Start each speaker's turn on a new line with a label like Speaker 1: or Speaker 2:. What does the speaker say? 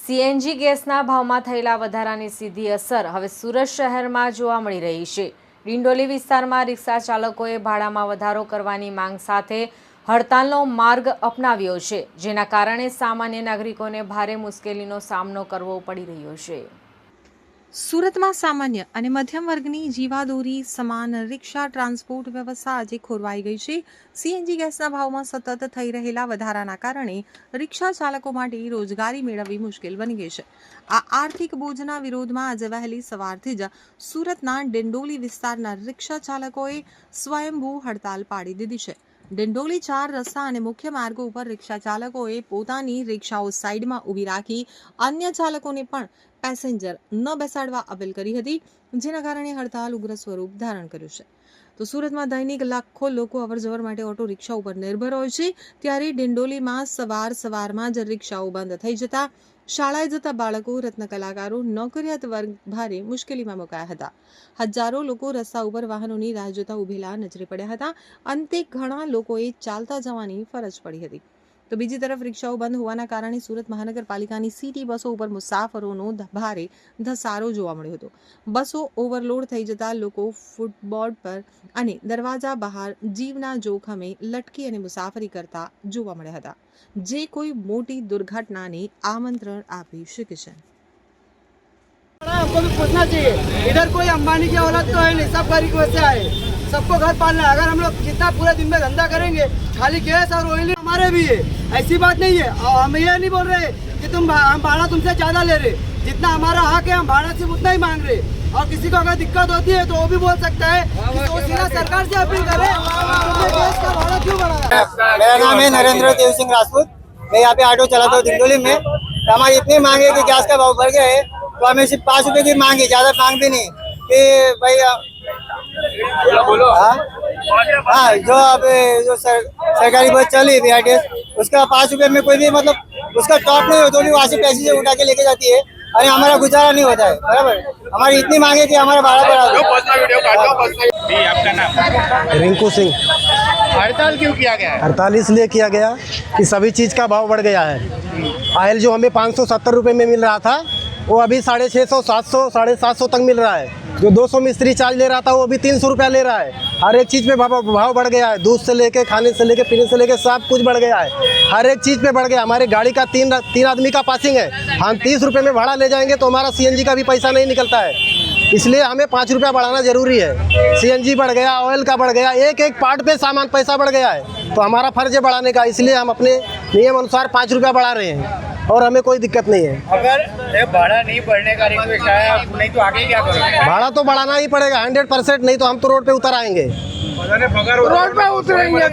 Speaker 1: CNG ગેસના ભાવમાં થયેલા વધારાની સીધી અસર હવે સુરત શહેરમાં જોવા મળી રહી છે। ડિંડોલી વિસ્તારમાં રિક્ષા ચાલકોએ ભાડામાં વધારો કરવાની માંગ સાથે હડતાલનો માર્ગ અપનાવ્યો છે, જેના કારણે સામાન્ય નાગરિકોને ભારે મુશ્કેલીનો સામનો કરવો પડી રહ્યો છે।
Speaker 2: સુરતમાં સામાન્ય અને મધ્યમ વર્ગની જીવાદોરી સમાન રિક્ષા ટ્રાન્સપોર્ટ વ્યવસ્થા આજે ખોરવાઈ ગઈ છે। સીએનજી ગેસના ભાવમાં સતત થઈ રહેલા વધારાના કારણે રિક્ષા ચાલકો માટે રોજગારી મેળવવી મુશ્કેલ બની ગઈ છે। આ આર્થિક બોજના વિરોધમાં આજે વહેલી સવારથી જ સુરતના ડિંડોલી વિસ્તારના રિક્ષા ચાલકોએ સ્વયંભૂ હડતાલ પાડી દીધી છે। ડિંડોલી 4 રસ્તા અને મુખ્ય માર્ગો ઉપર રિક્ષા ચાલકોએ પોતાની રિક્ષાઓ સાઈડમાં ઊભી રાખી અન્ય ચાલકોને પણ પેસેન્જર ન બેસાડવા અપીલ કરી હતી, જેના કારણે હડતાલ ઉગ્ર સ્વરૂપ ધારણ કર્યું છે। તો સુરતમાં દૈનિક લાખો લોકો અવરજવર માટે ઓટો રિક્ષા ઉપર નિર્ભર હોય છે, ત્યારે ડિંડોલીમાં સવારમાં જ રિક્ષાઓ બંધ થઈ જતા શાળાએ જતા બાળકો, રત્ન કલાકારો, નોકરિયાત વર્ગ ભારે મુશ્કેલીમાં મુકાયા હતા। હજારો લોકો રસ્તા ઉપર વાહનોની રાહ જોતા ઉભેલા નજરે પડ્યા હતા। અંતે ઘણા લોકોએ ચાલતા જવાની ફરજ પડી હતી। તો બીજી તરફ રિક્ષાઓ બંધ હોવાના કારણે સુરત મહાનગરપાલિકાની સિટી બસો ઉપર મુસાફરોનો ભારે ધસારો જોવા મળ્યો હતો। બસો ઓવરલોડ થઈ જતા લોકો ફૂટબોર્ડ પર અને દરવાજા બહાર જીવના જોખમે લટકી અને મુસાફરી કરતા જોવા મળ્યા હતા, જે કોઈ મોટી દુર્ઘટનાને આમંત્રણ આપી શકે છે।
Speaker 3: हमको भी पूछना चाहिए, इधर कोई अंबानी की औलाद तो है नहीं, सब गरीब से आए, सबको घर पालना है। अगर हम लोग जितना पूरे दिन में धंधा करेंगे, खाली गैस और ऑयल हमारे भी है, ऐसी बात नहीं है। और हम ये नहीं बोल रहे कि हम भाड़ा तुमसे ज्यादा ले रहे, जितना हमारा हक है हम भाड़ा सिर्फ उतना ही मांग रहे। और किसी को अगर दिक्कत होती है तो वो भी बोल सकता है कि तो सीधा सरकार से अपील करे, तुमने गैस का भाड़ा क्यों बढ़ाया।
Speaker 4: मेरा नाम है नरेंद्र देव सिंह राजपूत। मैं यहाँ पे ऑटो चलाता हूँ दिंडोली में। तो हमारी इतनी मांग है कि गैस का भाव बढ़ गया है, तो हमें सिर्फ 5 रुपए की मांग है, ज्यादा मांग भी नहीं कि भाई हाँ जो अब जो सरकारी बस चली BRTS, उसका 5 रुपए में कोई भी मतलब उसका टॉप नहीं हो तो भी वहाँ से पैसेंजर उठा के लेके जाती है, अरे हमारा गुजारा नहीं होता है। बराबर, हमारी इतनी मांग है कि हमारा भाड़ा बढ़ा दो।
Speaker 5: आपका नाम?
Speaker 6: रिंकू सिंह।
Speaker 5: हड़ताल क्यों किया गया है?
Speaker 6: हड़ताल इसलिए किया गया कि सभी चीज़ का भाव बढ़ गया है। ऑयल जो हमें 570 रुपये में मिल रहा था वो अभी 650, 700, 750 तक मिल रहा है। जो 200 मिस्त्री चार्ज ले रहा था वो अभी 300 रुपया ले रहा है। हर एक चीज़ पे भाव बढ़ गया है, दूध से लेके, खाने से लेके, पीने से लेके सब कुछ बढ़ गया है। हर एक चीज़ पे बढ़ गया। हमारी गाड़ी का तीन आदमी का पासिंग है, हम 30 रुपये में भाड़ा ले जाएंगे तो हमारा CNG का भी पैसा नहीं निकलता है, इसलिए हमें 5 रुपया बढ़ाना जरूरी है। CNG बढ़ गया, ऑयल का बढ़ गया, एक एक पार्ट पे सामान पैसा बढ़ गया है, तो हमारा फर्ज है बढ़ाने का, इसलिए हम अपने नियम अनुसार 5 रुपया बढ़ा रहे हैं और हमें कोई दिक्कत नहीं है।
Speaker 5: अगर भाड़ा नहीं बढ़ने का रिक्वेस्ट आया नहीं तो आगे क्या करोगे?
Speaker 6: भाड़ा तो बढ़ाना ही पड़ेगा 100%, नहीं तो हम तो रोड पे उतर आएंगे।
Speaker 5: रोड पे उतरेंगे।